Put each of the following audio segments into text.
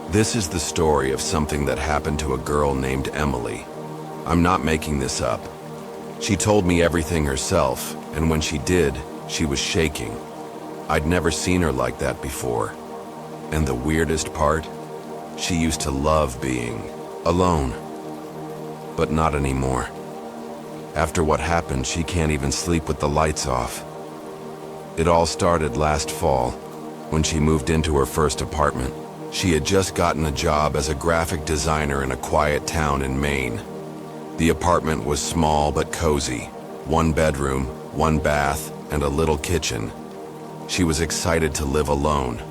This is the story of something that happened to a girl named Emily. I'm not making this up. She told me everything herself, and when she did, she was shaking. I'd never seen her like that before. And the weirdest part? She used to love being alone. But not anymore. After what happened, she can't even sleep with the lights off. It all started last fall, when she moved into her first apartment. She had just gotten a job as a graphic designer in a quiet town in Maine. The apartment was small but cozy. 1 bedroom, 1 bath, and a little kitchen. She was excited to live alone.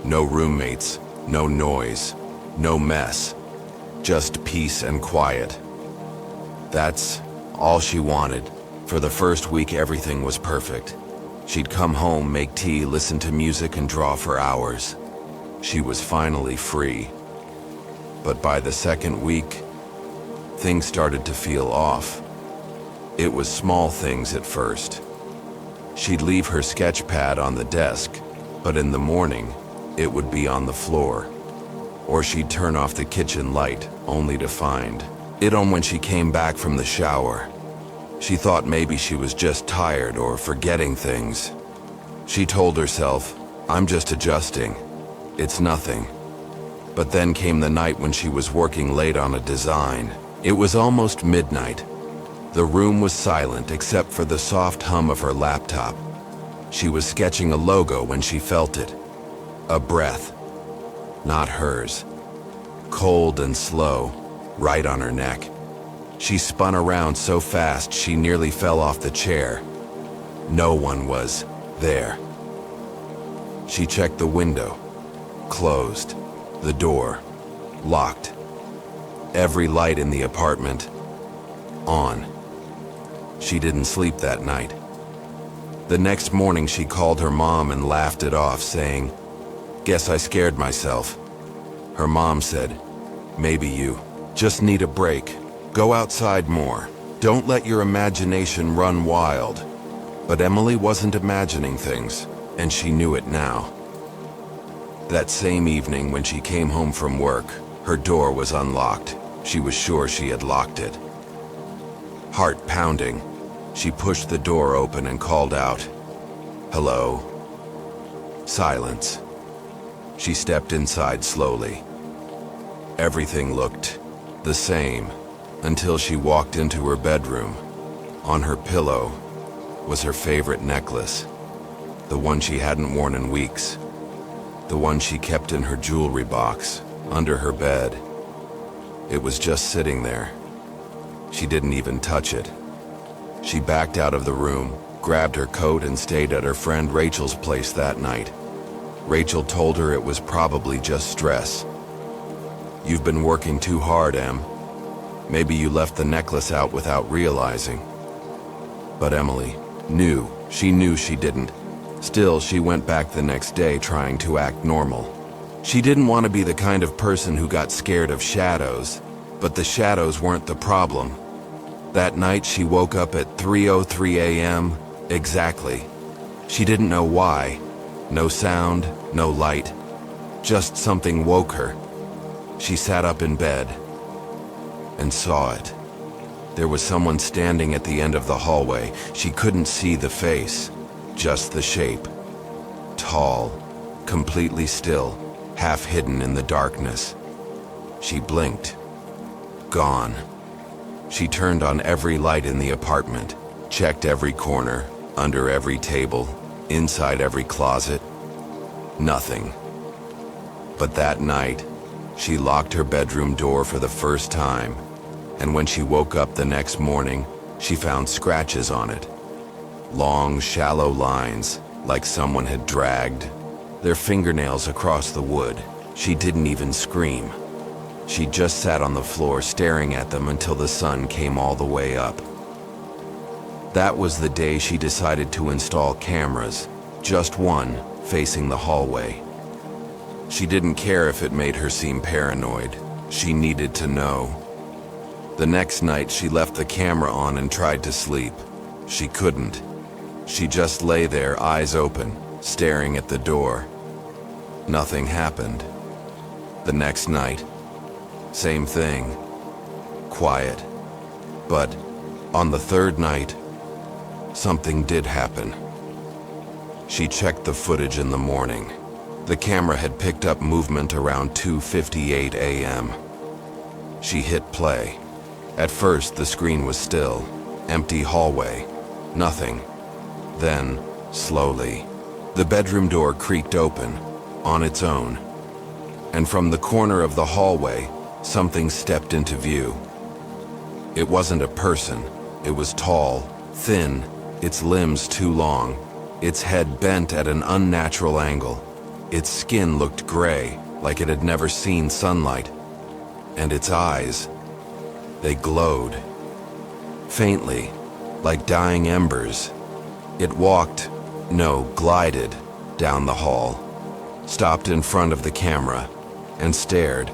No roommates, no noise, no mess. Just peace and quiet. That's all she wanted. For the first week, everything was perfect. She'd come home, make tea, listen to music, and draw for hours. She was finally free. But by the second week, things started to feel off. It was small things at first. She'd leave her sketch pad on the desk, but in the morning, it would be on the floor. Or she'd turn off the kitchen light, only to find it on when she came back from the shower. She thought maybe she was just tired or forgetting things. She told herself, "I'm just adjusting. It's nothing." But then came the night when she was working late on a design. It was almost midnight. The room was silent except for the soft hum of her laptop. She was sketching a logo when she felt it. A breath. Not hers. Cold and slow, right on her neck. She spun around so fast she nearly fell off the chair. No one was there. She checked the window. Closed. The door. Locked. Every light in the apartment on. She didn't sleep that night. The next morning she called her mom and laughed it off, saying, "Guess I scared myself." Her mom said, "Maybe you just need a break. Go outside more. Don't let your imagination run wild." But Emily wasn't imagining things, and she knew it now. That same evening when she came home from work, her door was unlocked. She was sure she had locked it. Heart pounding, she pushed the door open and called out, "Hello?" Silence. She stepped inside slowly. Everything looked the same until she walked into her bedroom. On her pillow was her favorite necklace, the one she hadn't worn in weeks, the one she kept in her jewelry box under her bed. It was just sitting there. She didn't even touch it. She backed out of the room, grabbed her coat, and stayed at her friend Rachel's place that night. Rachel told her it was probably just stress. "You've been working too hard, Em. Maybe you left the necklace out without realizing." But Emily knew. She knew she didn't. Still, she went back the next day trying to act normal. She didn't want to be the kind of person who got scared of shadows, but the shadows weren't the problem. That night she woke up at 3:03 a.m. exactly. She didn't know why. No sound, no light. Just something woke her. She sat up in bed and saw it. There was someone standing at the end of the hallway. She couldn't see the face, just the shape. Tall, completely still, half hidden in the darkness. She blinked. Gone. She turned on every light in the apartment, checked every corner, under every table, inside every closet. Nothing. But that night, she locked her bedroom door for the first time, and when she woke up the next morning, she found scratches on it. Long, shallow lines, like someone had dragged their fingernails across the wood. She didn't even scream. She just sat on the floor staring at them until the sun came all the way up. That was the day she decided to install cameras, just one, facing the hallway. She didn't care if it made her seem paranoid. She needed to know. The next night she left the camera on and tried to sleep. She couldn't. She just lay there, eyes open, staring at the door. Nothing happened. The next night, same thing. Quiet. But on the third night, something did happen. She checked the footage in the morning. The camera had picked up movement around 2:58 a.m. She hit play. At first, the screen was still. Empty hallway. Nothing. Then, slowly, the bedroom door creaked open, on its own. And from the corner of the hallway, something stepped into view. It wasn't a person. It was tall, thin, its limbs too long, its head bent at an unnatural angle. Its skin looked gray, like it had never seen sunlight. And its eyes, they glowed. Faintly, like dying embers. It glided down the hall, stopped in front of the camera, and stared.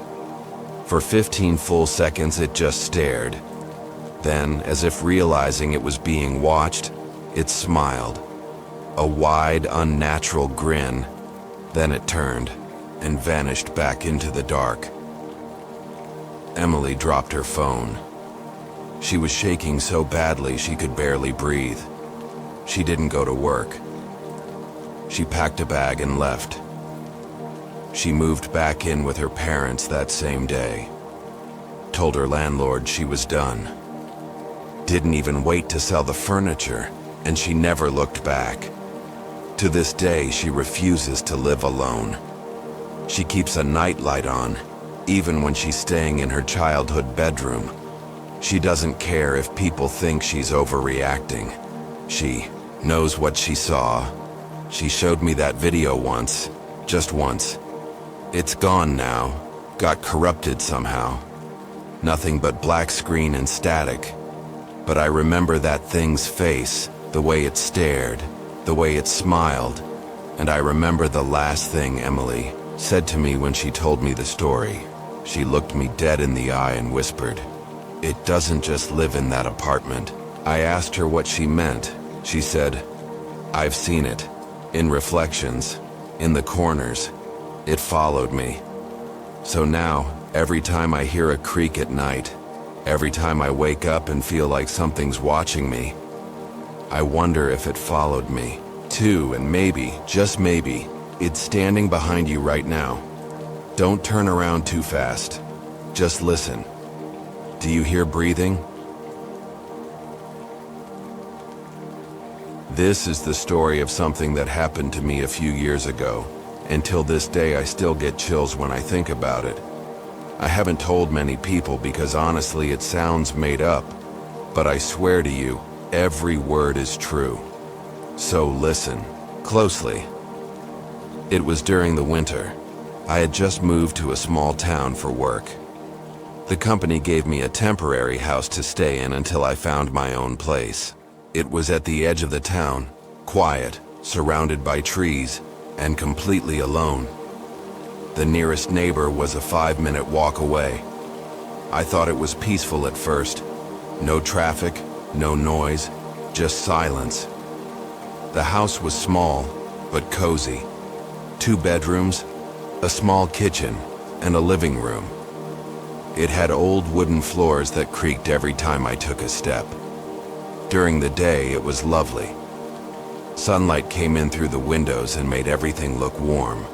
For 15 full seconds it just stared. Then, as if realizing it was being watched, it smiled. A wide, unnatural grin. Then it turned and vanished back into the dark. Emily dropped her phone. She was shaking so badly she could barely breathe. She didn't go to work. She packed a bag and left. She moved back in with her parents that same day. Told her landlord she was done. Didn't even wait to sell the furniture, and she never looked back. To this day, she refuses to live alone. She keeps a nightlight on, even when she's staying in her childhood bedroom. She doesn't care if people think she's overreacting. She knows what she saw. She showed me that video once, just once. It's gone now, got corrupted somehow. Nothing but black screen and static. But I remember that thing's face, the way it stared, the way it smiled. And I remember the last thing Emily said to me when she told me the story. She looked me dead in the eye and whispered, "It doesn't just live in that apartment." I asked her what she meant. She said, "I've seen it. In reflections. In the corners. It followed me. So now, every time I hear a creak at night, every time I wake up and feel like something's watching me, I wonder if it followed me, too, and maybe, just maybe, it's standing behind you right now. Don't turn around too fast. Just listen. Do you hear breathing?" This is the story of something that happened to me a few years ago. Until this day, I still get chills when I think about it. I haven't told many people because honestly it sounds made up, but I swear to you, every word is true. So listen closely. It was during the winter. I had just moved to a small town for work. The company gave me a temporary house to stay in until I found my own place. It was at the edge of the town, quiet, surrounded by trees, and completely alone. The nearest neighbor was a 5-minute walk away. I thought it was peaceful at first. No traffic, no noise, just silence. The house was small, but cozy. 2 bedrooms, a small kitchen, and a living room. It had old wooden floors that creaked every time I took a step. During the day, it was lovely. Sunlight came in through the windows and made everything look warm.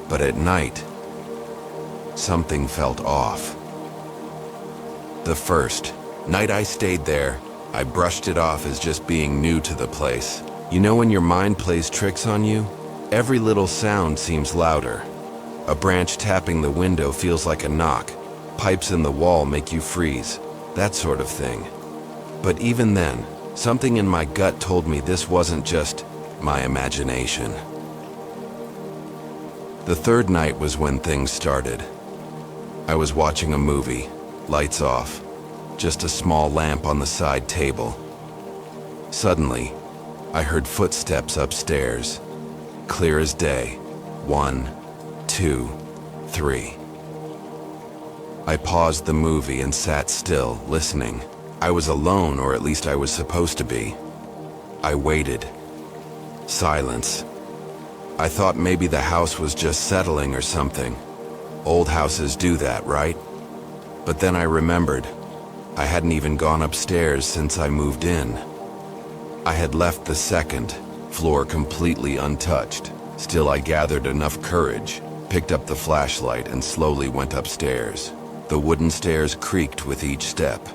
But at night, something felt off. The first night I stayed there, I brushed it off as just being new to the place. You know when your mind plays tricks on you? Every little sound seems louder. A branch tapping the window feels like a knock. Pipes in the wall make you freeze. That sort of thing. But even then, something in my gut told me this wasn't just my imagination. The third night was when things started. I was watching a movie, lights off, just a small lamp on the side table. Suddenly, I heard footsteps upstairs, clear as day. 1, 2, 3. I paused the movie and sat still, listening. I was alone, or at least I was supposed to be. I waited. Silence. I thought maybe the house was just settling or something. Old houses do that, right? But then I remembered. I hadn't even gone upstairs since I moved in. I had left the second floor completely untouched. Still, I gathered enough courage, picked up the flashlight, and slowly went upstairs. The wooden stairs creaked with each step.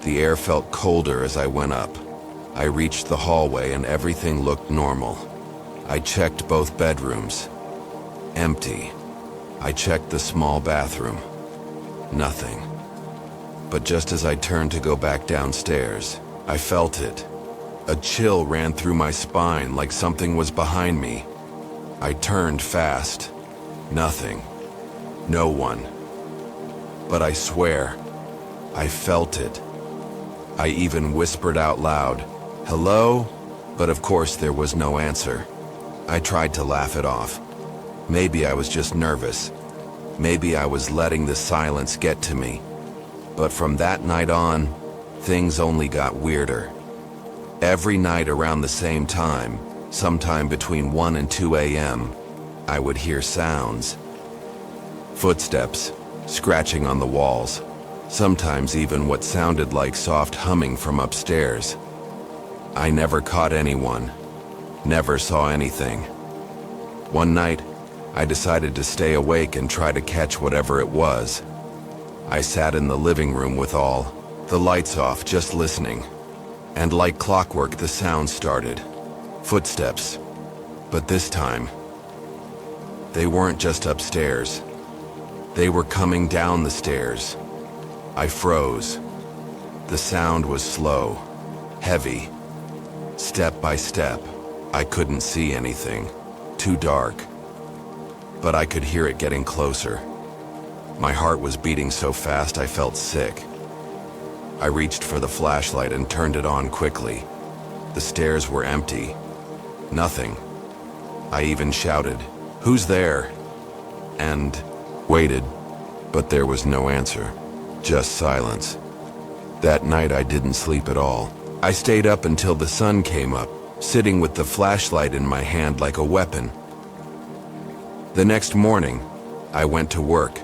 The air felt colder as I went up. I reached the hallway and everything looked normal. I checked both bedrooms. Empty. I checked the small bathroom. Nothing. But just as I turned to go back downstairs, I felt it. A chill ran through my spine like something was behind me. I turned fast. Nothing. No one. But I swear, I felt it. I even whispered out loud, "Hello?" But of course there was no answer. I tried to laugh it off. Maybe I was just nervous. Maybe I was letting the silence get to me. But from that night on, things only got weirder. Every night around the same time, sometime between 1 and 2 a.m., I would hear sounds. Footsteps, scratching on the walls, sometimes even what sounded like soft humming from upstairs. I never caught anyone, never saw anything. One night, I decided to stay awake and try to catch whatever it was. I sat in the living room with all the lights off, just listening. And like clockwork, the sound started. Footsteps. But this time, they weren't just upstairs. They were coming down the stairs. I froze. The sound was slow, heavy. Step by step, I couldn't see anything. Too dark. But I could hear it getting closer. My heart was beating so fast I felt sick. I reached for the flashlight and turned it on quickly. The stairs were empty. Nothing. I even shouted, "Who's there?" And waited, but there was no answer. Just silence. That night I didn't sleep at all. I stayed up until the sun came up, sitting with the flashlight in my hand like a weapon. The next morning, I went to work,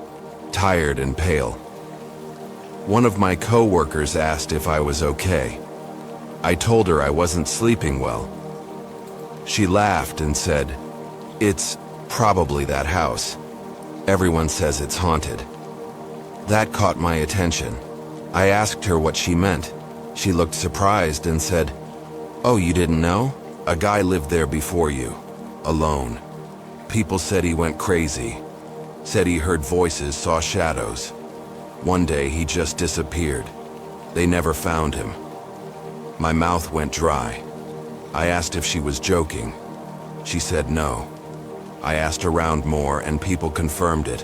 tired and pale. One of my co-workers asked if I was okay. I told her I wasn't sleeping well. She laughed and said, "It's probably that house. Everyone says it's haunted." That caught my attention. I asked her what she meant. She looked surprised and said, "Oh, you didn't know? A guy lived there before you, alone. People said he went crazy, said he heard voices, saw shadows. One day he just disappeared. They never found him." My mouth went dry. I asked if she was joking. She said no. I asked around more and people confirmed it.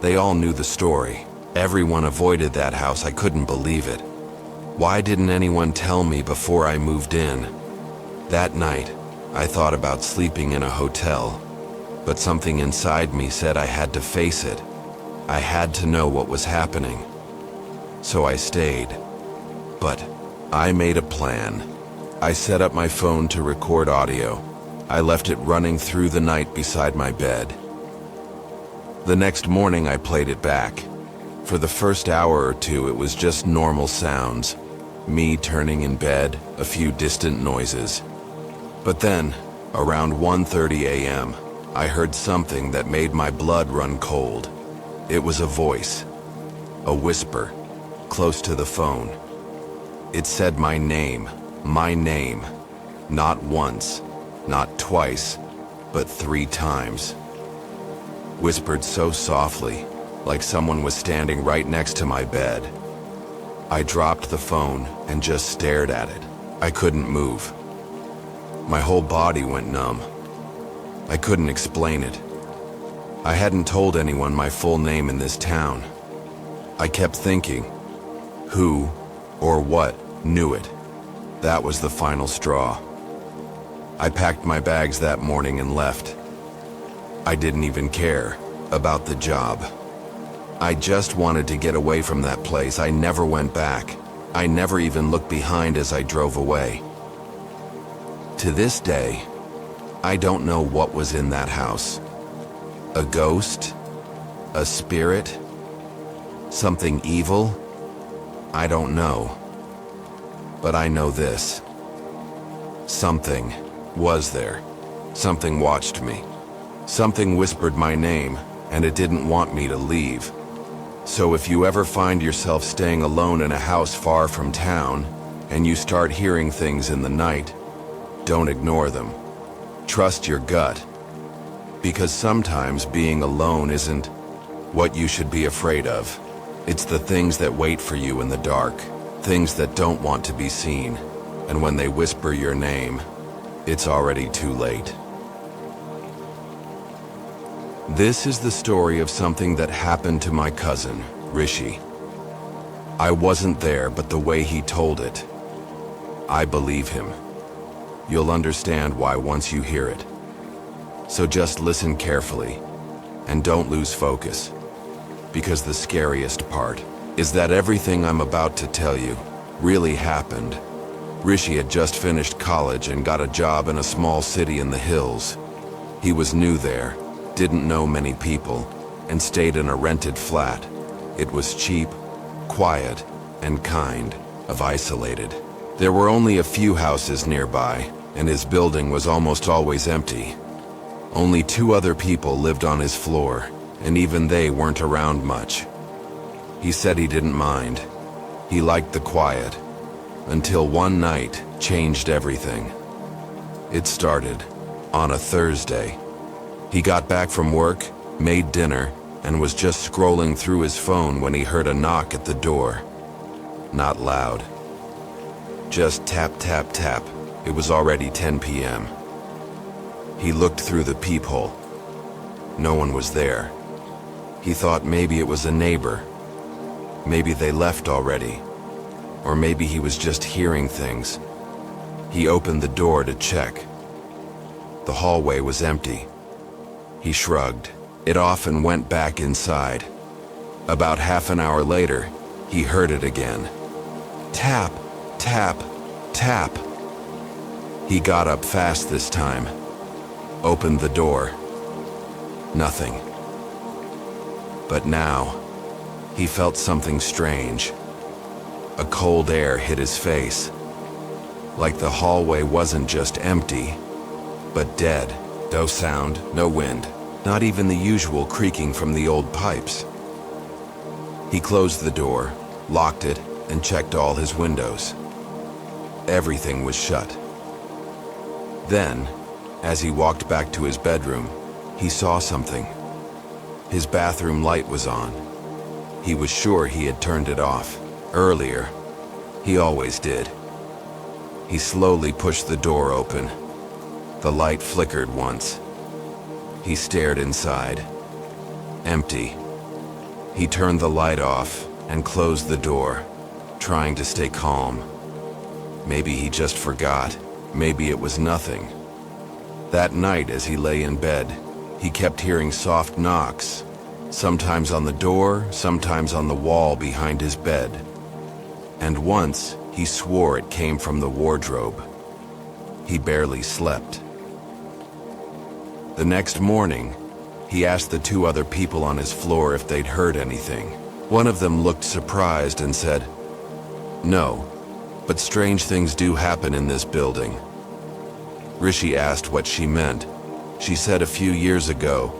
They all knew the story. Everyone avoided that house. I couldn't believe it. Why didn't anyone tell me before I moved in? That night, I thought about sleeping in a hotel, but something inside me said I had to face it. I had to know what was happening. So I stayed. But I made a plan. I set up my phone to record audio. I left it running through the night beside my bed. The next morning I played it back. For the first hour or two it was just normal sounds. Me turning in bed, a few distant noises. But then, around 1:30 a.m., I heard something that made my blood run cold. It was a voice. A whisper, close to the phone. It said my name. Not once, not twice, but 3 times. Whispered so softly, like someone was standing right next to my bed. I dropped the phone and just stared at it. I couldn't move. My whole body went numb. I couldn't explain it. I hadn't told anyone my full name in this town. I kept thinking, who or what knew it? That was the final straw. I packed my bags that morning and left. I didn't even care about the job. I just wanted to get away from that place. I never went back. I never even looked behind as I drove away. To this day, I don't know what was in that house. A ghost? A spirit? Something evil? I don't know. But I know this. Something was there. Something watched me. Something whispered my name, and it didn't want me to leave. So if you ever find yourself staying alone in a house far from town, and you start hearing things in the night, don't ignore them. Trust your gut. Because sometimes being alone isn't what you should be afraid of. It's the things that wait for you in the dark, things that don't want to be seen. And when they whisper your name, it's already too late. This is the story of something that happened to my cousin, Rishi. I wasn't there, but the way he told it, I believe him. You'll understand why once you hear it. So just listen carefully, and don't lose focus. Because the scariest part is that everything I'm about to tell you really happened. Rishi had just finished college and got a job in a small city in the hills. He was new there, didn't know many people, and stayed in a rented flat. It was cheap, quiet, and kind of isolated. There were only a few houses nearby, and his building was almost always empty. Only 2 other people lived on his floor, and even they weren't around much. He said he didn't mind. He liked the quiet, until one night changed everything. It started on a Thursday. He got back from work, made dinner, and was just scrolling through his phone when he heard a knock at the door. Not loud. Just tap, tap, tap. It was already 10 p.m. He looked through the peephole. No one was there. He thought maybe it was a neighbor. Maybe they left already. Or maybe he was just hearing things. He opened the door to check. The hallway was empty. He shrugged it off and went back inside. About half an hour later, he heard it again. Tap, tap, tap. He got up fast this time, opened the door. Nothing. But now, he felt something strange. A cold air hit his face. Like the hallway wasn't just empty, but dead. No sound, no wind, not even the usual creaking from the old pipes. He closed the door, locked it, and checked all his windows. Everything was shut. Then, as he walked back to his bedroom, he saw something. His bathroom light was on. He was sure he had turned it off earlier. He always did. He slowly pushed the door open. The light flickered once. He stared inside. Empty. He turned the light off and closed the door, trying to stay calm. Maybe he just forgot. Maybe it was nothing. That night, as he lay in bed, he kept hearing soft knocks, sometimes on the door, sometimes on the wall behind his bed. And once, he swore it came from the wardrobe. He barely slept. The next morning, he asked the 2 other people on his floor if they'd heard anything. One of them looked surprised and said, "No, but strange things do happen in this building." Rishi asked what she meant. She said a few years ago,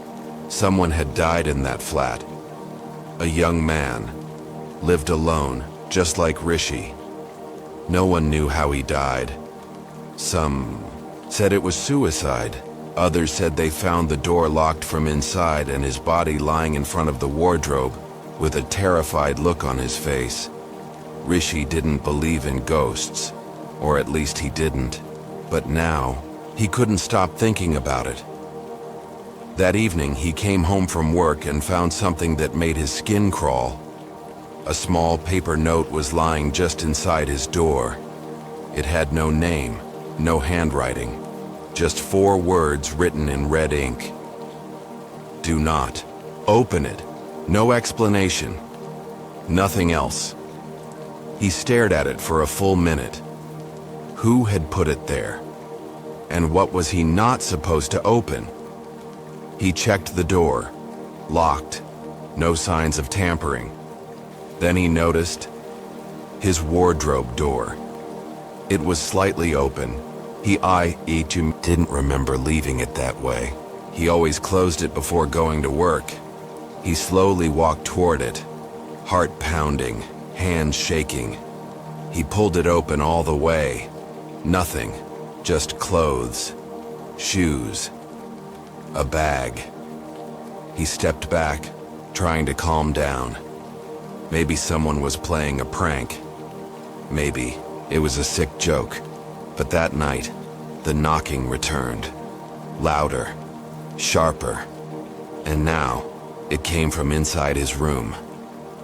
someone had died in that flat. A young man, lived alone, just like Rishi. No one knew how he died. Some said it was suicide. Others said they found the door locked from inside and his body lying in front of the wardrobe with a terrified look on his face. Rishi didn't believe in ghosts, or at least he didn't. But now, he couldn't stop thinking about it. That evening, he came home from work and found something that made his skin crawl. A small paper note was lying just inside his door. It had no name, no handwriting, just 4 words written in red ink. Do not open it. No explanation. Nothing else. He stared at it for a full minute. Who had put it there? And what was he not supposed to open? He checked the door. Locked. No signs of tampering. Then he noticed his wardrobe door. It was slightly open. I didn't remember leaving it that way. He always closed it before going to work. He slowly walked toward it, heart pounding, hands shaking. He pulled it open all the way. Nothing, just clothes, shoes, a bag. He stepped back, trying to calm down. Maybe someone was playing a prank. Maybe it was a sick joke. But that night, the knocking returned. Louder, sharper. And now, it came from inside his room.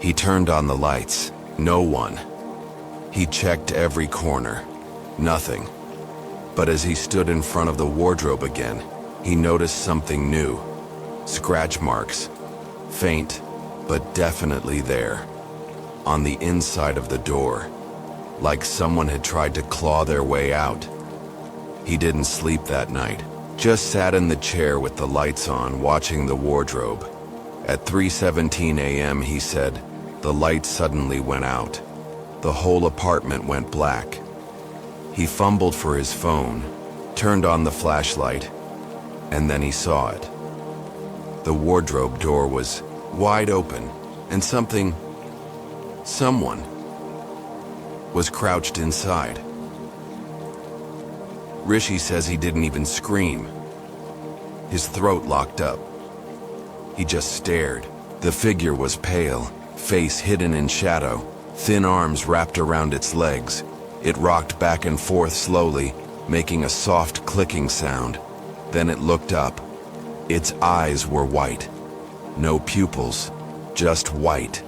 He turned on the lights. No one. He checked every corner. Nothing. But as he stood in front of the wardrobe again, he noticed something new. Scratch marks. Faint, but definitely there. On the inside of the door. Like someone had tried to claw their way out. He didn't sleep that night. Just sat in the chair with the lights on, watching the wardrobe. At 3:17 a.m., he said, the light suddenly went out. The whole apartment went black. He fumbled for his phone, turned on the flashlight, and then he saw it. The wardrobe door was wide open, and someone was crouched inside. Rishi says he didn't even scream. His throat locked up. He just stared. The figure was pale, face hidden in shadow, thin arms wrapped around its legs. It rocked back and forth slowly, making a soft clicking sound. Then it looked up. Its eyes were white. No pupils, just white.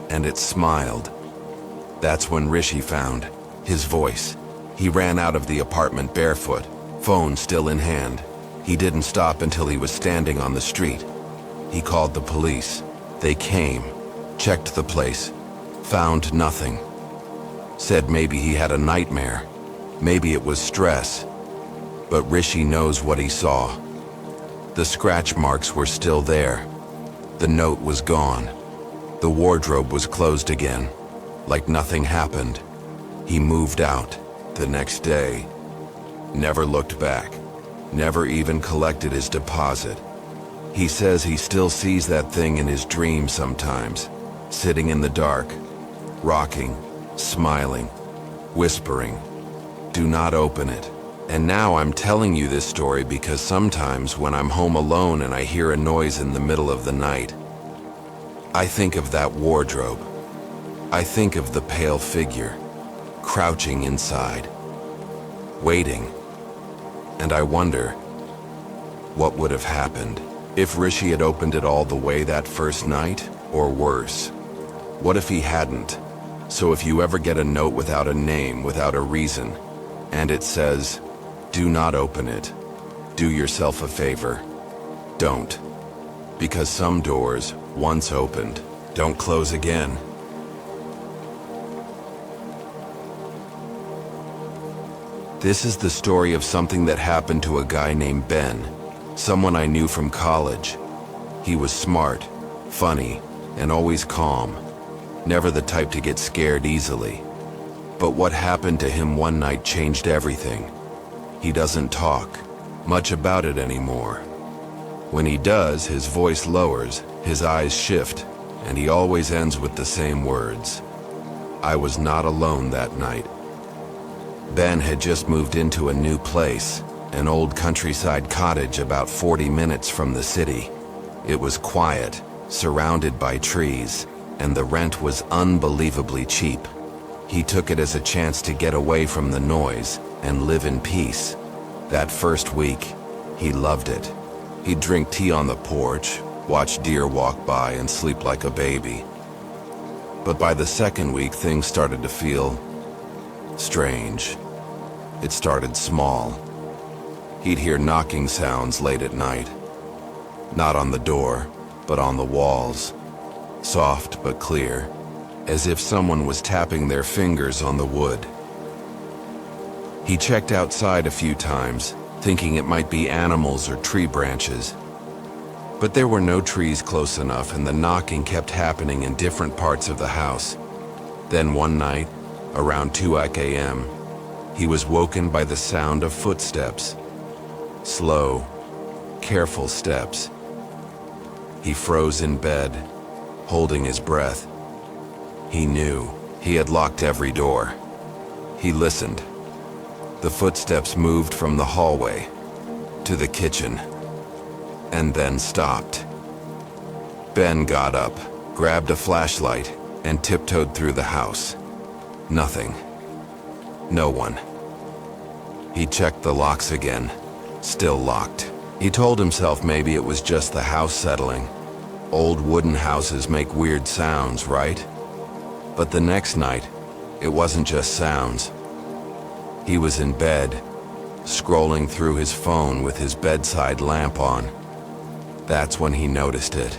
And it smiled. That's when Rishi found his voice. He ran out of the apartment barefoot, phone still in hand. He didn't stop until he was standing on the street. He called the police. They came, checked the place, found nothing. Said maybe he had a nightmare. Maybe it was stress. But Rishi knows what he saw. The scratch marks were still there. The note was gone. The wardrobe was closed again. Like nothing happened. He moved out the next day. Never looked back. Never even collected his deposit. He says he still sees that thing in his dreams sometimes. Sitting in the dark. Rocking. Smiling. Whispering. Do not open it. And now I'm telling you this story because sometimes when I'm home alone and I hear a noise in the middle of the night, I think of that wardrobe. I think of the pale figure, crouching inside, waiting. And I wonder, what would have happened if Rishi had opened it all the way that first night, or worse? What if he hadn't? So if you ever get a note without a name, without a reason, and it says, do not open it, do yourself a favor, don't. Because some doors, once opened, don't close again. This is the story of something that happened to a guy named Ben, someone I knew from college. He was smart, funny, and always calm, never the type to get scared easily. But what happened to him one night changed everything. He doesn't talk much about it anymore. When he does, his voice lowers, his eyes shift, and he always ends with the same words. I was not alone that night. Ben had just moved into a new place, an old countryside cottage about 40 minutes from the city. It was quiet, surrounded by trees, and the rent was unbelievably cheap. He took it as a chance to get away from the noise and live in peace. That first week, he loved it. He'd drink tea on the porch, watch deer walk by, and sleep like a baby. But by the second week, things started to feel strange. It started small. He'd hear knocking sounds late at night. Not on the door, but on the walls. Soft but clear, as if someone was tapping their fingers on the wood. He checked outside a few times, thinking it might be animals or tree branches. But there were no trees close enough, and the knocking kept happening in different parts of the house. Then one night, around 2 a.m., he was woken by the sound of footsteps. Slow, careful steps. He froze in bed, holding his breath. He knew he had locked every door. He listened. The footsteps moved from the hallway to the kitchen, and then stopped. Ben got up, grabbed a flashlight, and tiptoed through the house. Nothing. No one. He checked the locks again. Still locked. He told himself maybe it was just the house settling. Old wooden houses make weird sounds, right? But the next night, it wasn't just sounds. He was in bed, scrolling through his phone with his bedside lamp on. That's when he noticed it.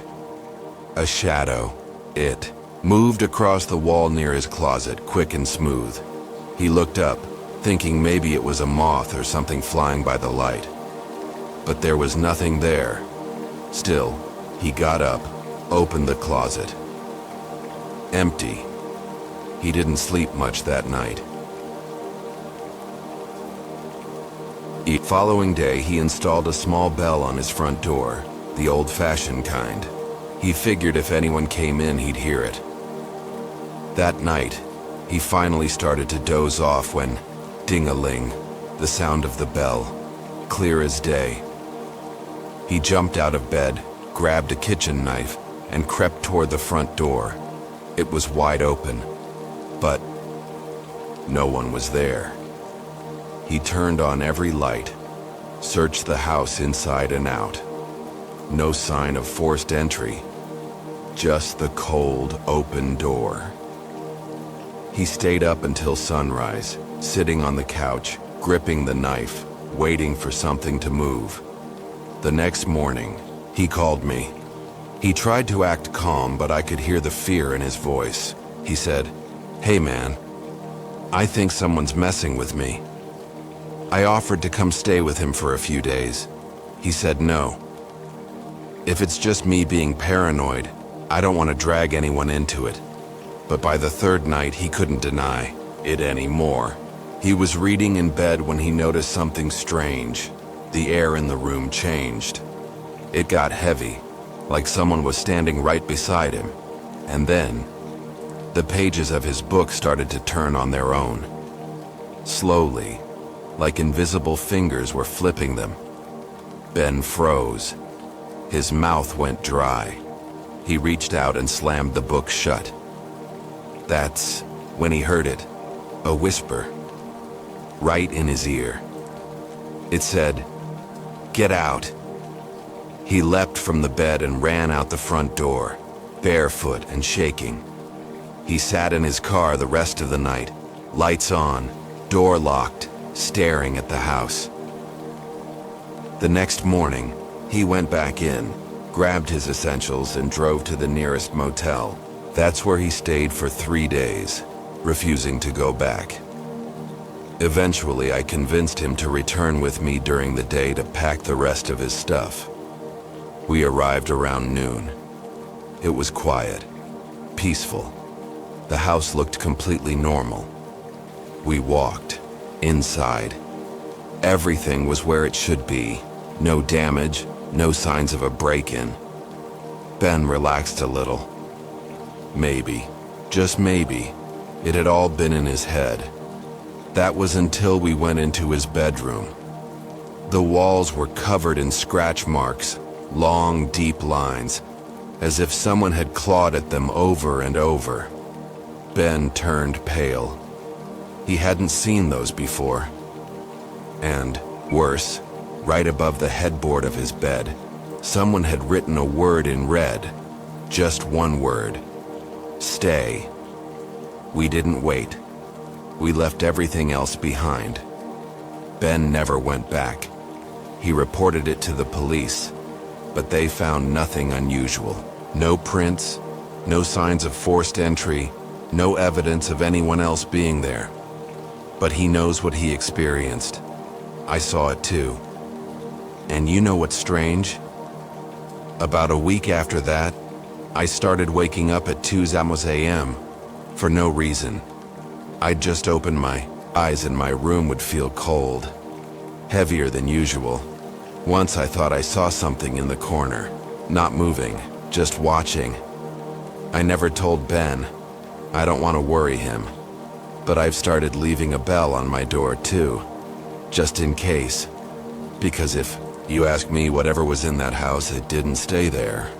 A shadow. It moved across the wall near his closet, quick and smooth. He looked up, thinking maybe it was a moth or something flying by the light. But there was nothing there. Still, he got up, opened the closet. Empty. He didn't sleep much that night. The following day, he installed a small bell on his front door, the old-fashioned kind. He figured if anyone came in, he'd hear it. That night, he finally started to doze off when, ding-a-ling, the sound of the bell, clear as day. He jumped out of bed, grabbed a kitchen knife, and crept toward the front door. It was wide open, but no one was there. He turned on every light, searched the house inside and out. No sign of forced entry, just the cold, open door. He stayed up until sunrise, sitting on the couch, gripping the knife, waiting for something to move. The next morning, he called me. He tried to act calm, but I could hear the fear in his voice. He said, "Hey man, I think someone's messing with me." I offered to come stay with him for a few days. He said no. If it's just me being paranoid, I don't want to drag anyone into it. But by the third night, he couldn't deny it anymore. He was reading in bed when he noticed something strange. The air in the room changed. It got heavy, like someone was standing right beside him. And then, the pages of his book started to turn on their own. Slowly, like invisible fingers were flipping them. Ben froze. His mouth went dry. He reached out and slammed the book shut. That's when he heard it, a whisper, right in his ear. It said, "Get out." He leapt from the bed and ran out the front door, barefoot and shaking. He sat in his car the rest of the night, lights on, door locked, staring at the house. The next morning, he went back in, grabbed his essentials, and drove to the nearest motel. That's where he stayed for 3 days, refusing to go back. Eventually, I convinced him to return with me during the day to pack the rest of his stuff. We arrived around noon. It was quiet, peaceful. The house looked completely normal. We walked inside. Everything was where it should be. No damage, no signs of a break-in. Ben relaxed a little. Maybe, just maybe, it had all been in his head. That was until we went into his bedroom. The walls were covered in scratch marks, long, deep lines, as if someone had clawed at them over and over. Ben turned pale. He hadn't seen those before. And, worse, right above the headboard of his bed, someone had written a word in red. Just one word. Stay. We didn't wait. We left everything else behind. Ben never went back. He reported it to the police, but they found nothing unusual. No prints, no signs of forced entry, no evidence of anyone else being there. But he knows what he experienced. I saw it too. And you know what's strange? About a week after that, I started waking up at 2 a.m. for no reason. I'd just open my eyes and my room would feel cold, heavier than usual. Once I thought I saw something in the corner, not moving, just watching. I never told Ben. I don't want to worry him. But I've started leaving a bell on my door too, just in case. Because if you ask me, whatever was in that house, it didn't stay there.